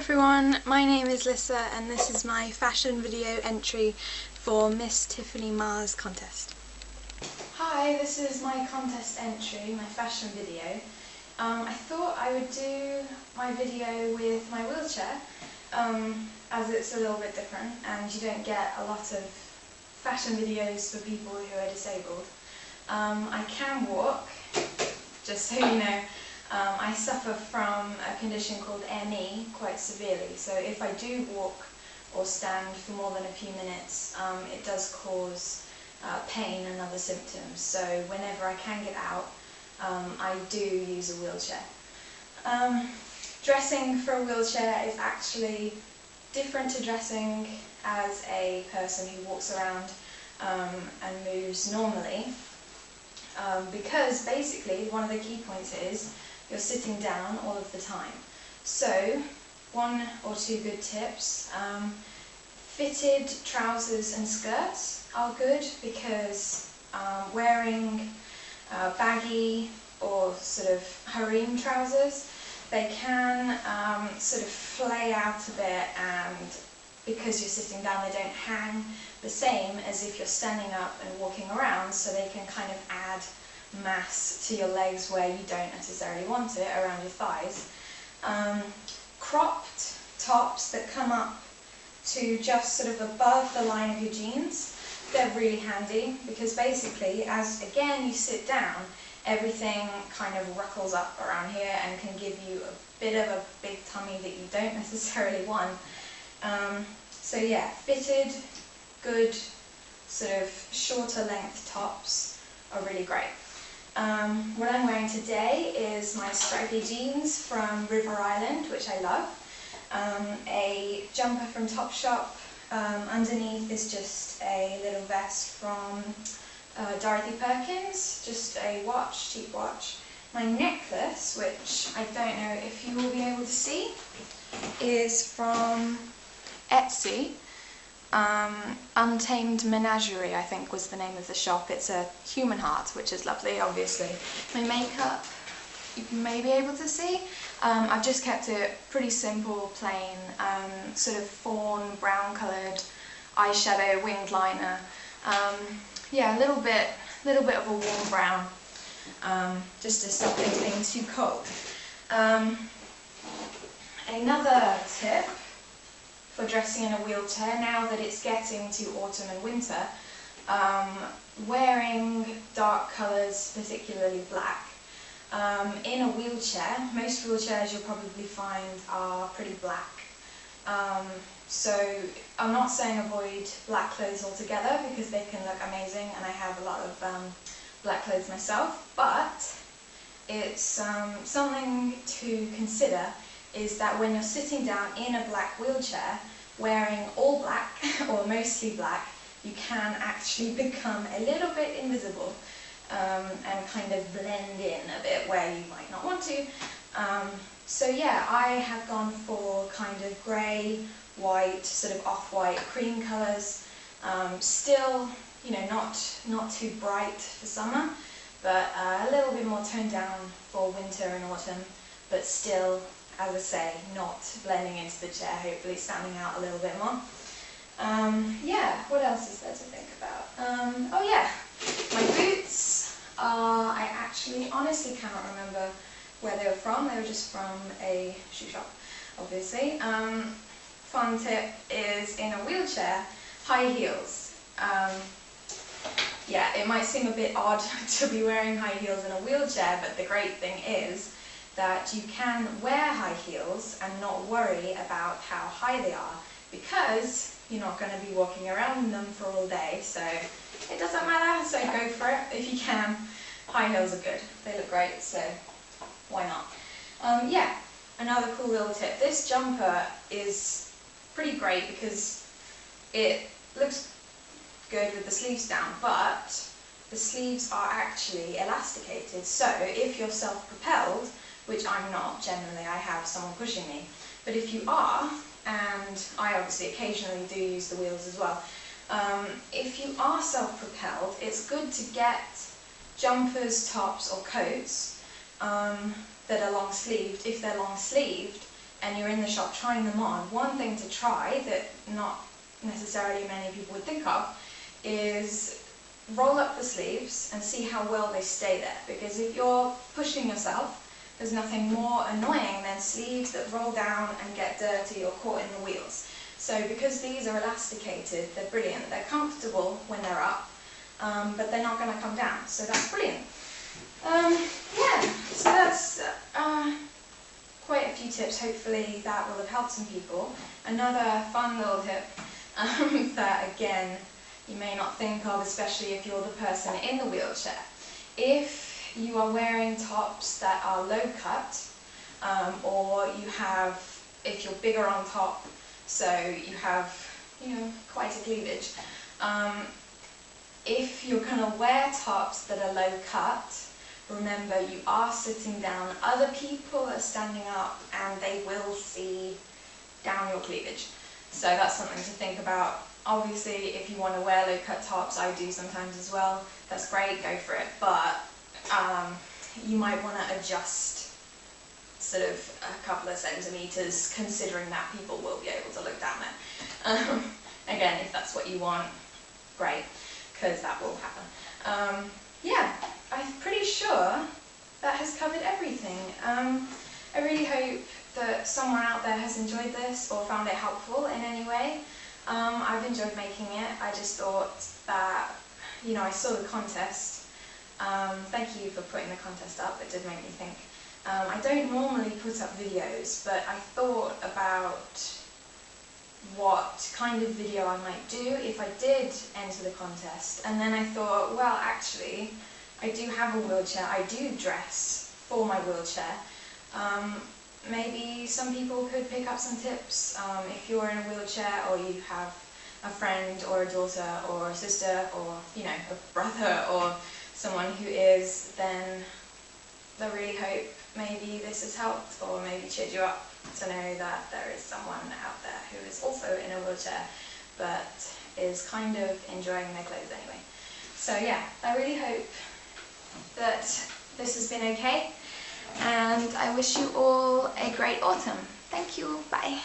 everyone, my name is Lissa and this is my fashion video entry for Miss Tiffany Ma's contest. Hi, this is my contest entry, my fashion video. I thought I would do my video with my wheelchair as it's a little bit different and you don't get a lot of fashion videos for people who are disabled. I can walk, just so you know. I suffer from a condition called ME quite severely, so if I do walk or stand for more than a few minutes, it does cause pain and other symptoms. So whenever I can get out, I do use a wheelchair. Dressing for a wheelchair is actually different to dressing as a person who walks around and moves normally, because basically one of the key points is you're sitting down all of the time. So, one or two good tips. Fitted trousers and skirts are good because wearing baggy or sort of harem trousers, they can sort of flay out a bit, and because you're sitting down they don't hang the same as if you're standing up and walking around, so they can kind of add mass to your legs where you don't necessarily want it, around your thighs. Cropped tops that come up to just sort of above the line of your jeans, they're really handy because basically as again you sit down, everything kind of ruckles up around here and can give you a bit of a big tummy that you don't necessarily want. So yeah, fitted, good sort of shorter length tops are really great. What I'm wearing today is my stripy jeans from River Island, which I love, a jumper from Topshop, underneath is just a little vest from Dorothy Perkins, just a watch, cheap watch. My necklace, which I don't know if you will be able to see, is from Etsy. Untamed Menagerie, I think, was the name of the shop. It's a human heart, which is lovely, obviously. My makeup, you may be able to see. I've just kept it pretty simple, plain, sort of fawn, brown coloured eyeshadow, winged liner. Yeah, a little bit of a warm brown, just to stop it being too cold. Another tip for dressing in a wheelchair, now that it's getting to autumn and winter, wearing dark colours, particularly black. In a wheelchair, most wheelchairs you'll probably find are pretty black. So I'm not saying avoid black clothes altogether because they can look amazing and I have a lot of black clothes myself, but it's something to consider is that when you're sitting down in a black wheelchair, wearing all black or mostly black, you can actually become a little bit invisible and kind of blend in a bit where you might not want to. So yeah, I have gone for kind of grey, white, sort of off-white, cream colours. Still, you know, not too bright for summer, but a little bit more toned down for winter and autumn, but still, as I say, not blending into the chair, hopefully standing out a little bit more. Yeah, what else is there to think about? Oh yeah, my boots are, I actually honestly cannot remember where they were from. They were just from a shoe shop, obviously. Fun tip is, in a wheelchair, high heels. Yeah, it might seem a bit odd to be wearing high heels in a wheelchair, but the great thing is that you can wear high heels and not worry about how high they are because you're not going to be walking around in them for all day, so it doesn't matter, so go for it if you can. High heels are good, they look great, so why not? Yeah, another cool little tip, this jumper is pretty great because it looks good with the sleeves down, but the sleeves are actually elasticated, so if you're self-propelled, which I'm not generally, I have someone pushing me, but if you are, and I obviously occasionally do use the wheels as well, if you are self-propelled, it's good to get jumpers, tops or coats that are long-sleeved. If they're long-sleeved, and you're in the shop trying them on, one thing to try that not necessarily many people would think of is roll up the sleeves and see how well they stay there. Because if you're pushing yourself, there's nothing more annoying than sleeves that roll down and get dirty or caught in the wheels. So because these are elasticated, they're brilliant. They're comfortable when they're up, but they're not going to come down. So that's brilliant. Yeah, so that's quite a few tips. Hopefully that will have helped some people. Another fun little tip that, again, you may not think of, especially if you're the person in the wheelchair. If you are wearing tops that are low cut, or you have, if you're bigger on top, so you have, quite a cleavage. If you're going to wear tops that are low cut, remember you are sitting down, other people are standing up, and they will see down your cleavage. So that's something to think about. Obviously, if you want to wear low cut tops, I do sometimes as well, that's great, go for it. But you might want to adjust sort of a couple of centimeters, considering that people will be able to look down there. Again, if that's what you want, great, because that will happen. Yeah, I'm pretty sure that has covered everything. I really hope that someone out there has enjoyed this or found it helpful in any way. I've enjoyed making it. I just thought that, I saw the contest. Thank you for putting the contest up, it did make me think. I don't normally put up videos, but I thought about what kind of video I might do if I did enter the contest. And then I thought, well, actually, I do have a wheelchair, I do dress for my wheelchair. Maybe some people could pick up some tips. If you're in a wheelchair, or you have a friend or a daughter or a sister or a brother or someone who is, then I really hope maybe this has helped or maybe cheered you up to know that there is someone out there who is also in a wheelchair but is kind of enjoying their clothes anyway. So yeah, I really hope that this has been okay, and I wish you all a great autumn. Thank you, bye.